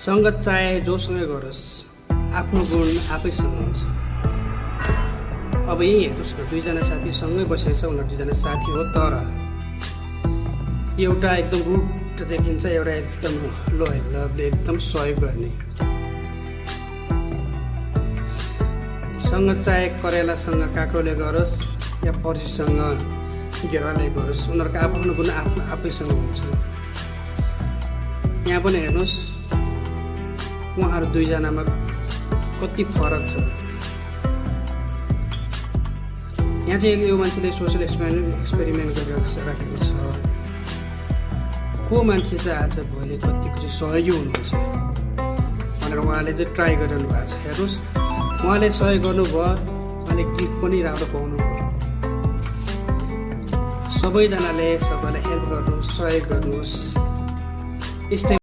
सङ्गत चाहे जोसँगै गरोस्, आफ्नो गुण आफैसँग हुन्छ। अब यही हेर्नुहोस् न, दुईजना साथी सँगै बसेको छ, उनीहरू दुईजना साथी हो, तर एउटा एकदम रुट देखिन्छ, एउटा एकदम लो लभले एकदम सहयोग गर्ने। सङ्गत चाहे करेलासँग काक्रोले गरोस् या पर्सीसँग घेराले गरोस्, उनीहरूको आफ्नो गुण आफैसँग हुन्छ। यहाँ पनि हेर्नुहोस्, उहाँहरू दुईजनामा कति फरक छ। यहाँ चाहिँ यो मान्छेले सोसल एक्सपेरिमेन्ट गरेर राखेको छ। को मान्छे चाहिँ आज भोलि कतिको चाहिँ सहयोगी हुनुहुन्छ भनेर उहाँले चाहिँ ट्राई गरिरहनु भएको छ। हेर्नुहोस्, उहाँले सहयोग गर्नुभयो, उहाँले गिफ्ट पनि राम्रो पाउनुभयो। सबैजनाले सबैलाई हेल्प गर्नुहोस्, सहयोग गर्नुहोस्। यस्तै